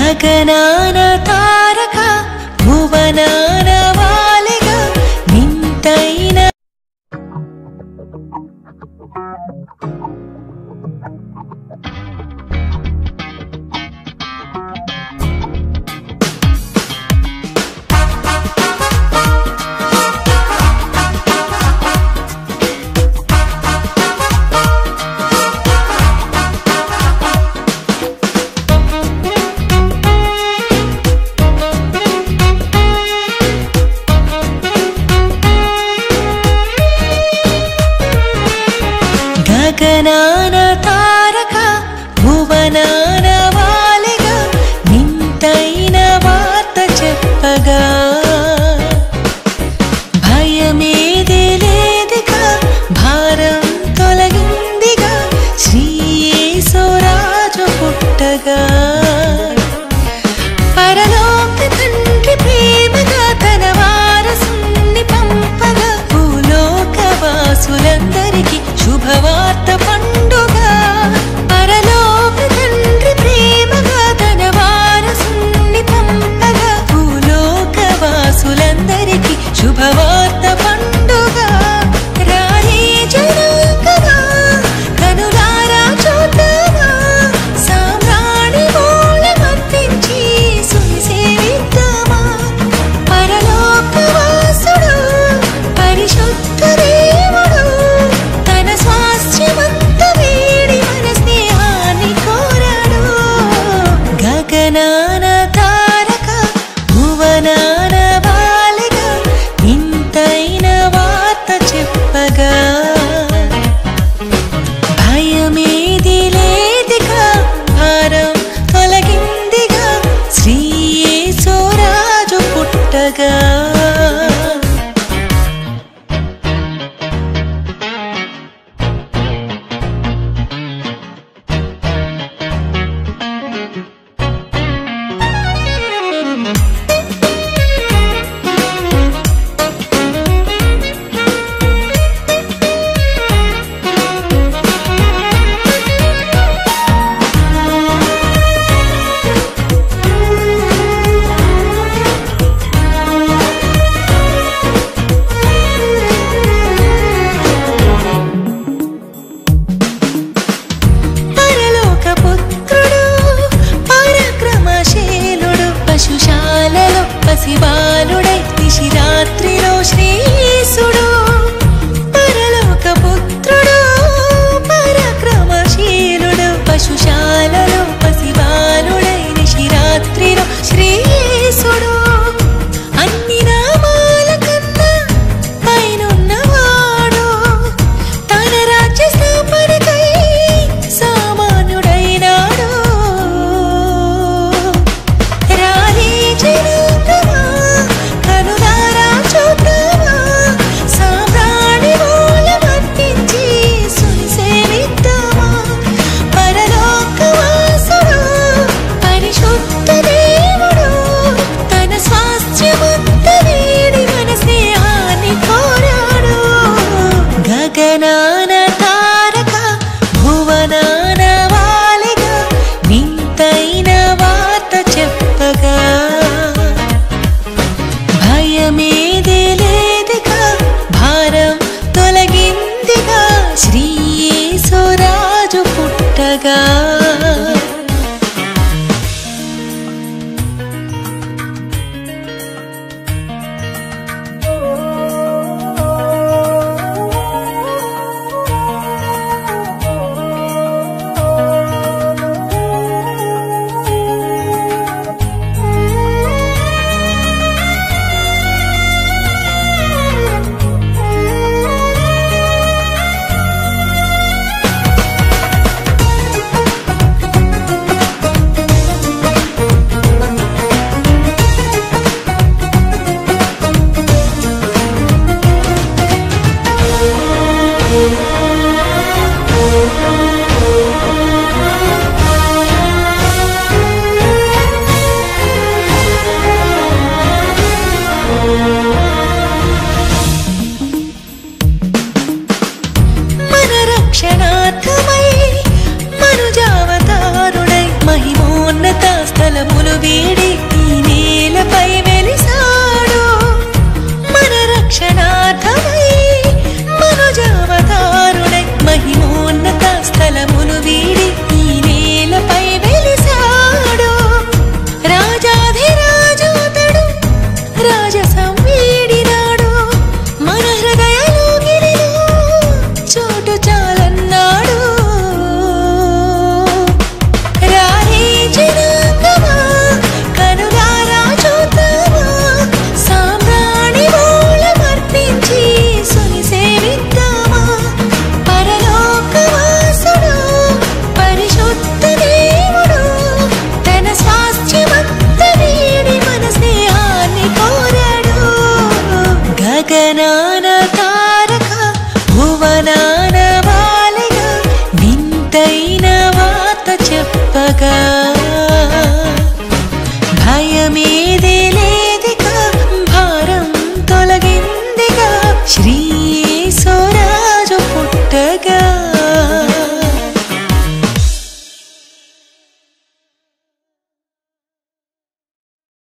గగనాన తారక భువనాన వాలిగా నింతైన గగనాన తారక భువనాన వాలిగా నింతైన వార్త చెప్పగా భయమేది లేదిగా భారం తొలగిందిగా శ్రీ యేసురాజు పుట్టగా పరలోక తండ్రి ప్రేమగా తన వారసుని పంపగా భూలోక వాసులందరికీ శుభవార్త పండుగ పరలోక తండ్రి ప్రేమగా తన వారసుని పంపగా భూలోక వాసులందరికీ శుభవార్త పండుగ రారే జనాంగమా కనులారా చూద్దామా సామ్రాణి మూలమర్పించి సునిసేవిద్దామా పరలోక వాసుడు పరిశుద్ధ దేవుడు తన స్వాస్థ్యమంత వేడి మన స్నేహాన్ని కోరాడు గగనాన తారక భువనాన వాలిగా ఇంతైన వార్త చెప్పగా భయమేది లేదిగా భారం తొలగిందిగా శ్రీ యేసురాజు పుట్టగా పసిబాలుడై నిశిరాత్రిలో శ్రీసుడు పరలోక పుత్రుడు పరాక్రమశీలుడు పశుశాలలో పసిబాలుడై నిశిరాత్రిలో శ్రీసుడు అన్ని నామాల కన్నా పైనున్నవాడు తన రాజ్య స్థాపనకై సామాన్యుడైనాడు రాలే జనాంగమా కనులారా చూద్దామా సామ్రాణి మూలమర్పించి సునిసేవిద్దామా పరలోక వాసుడు పరిశుద్ధ దేవుడు తన స్వాస్థ్యమంత వేడి మన స్నేహాన్ని కోరాడు గగనాన తారక భువనాన వాలిగా నింతైన వార్త చెప్పగా భయమేది లేదిగా భారం తొలగిందిగా శ్రీ యేసురాజు పుట్టగా వీడి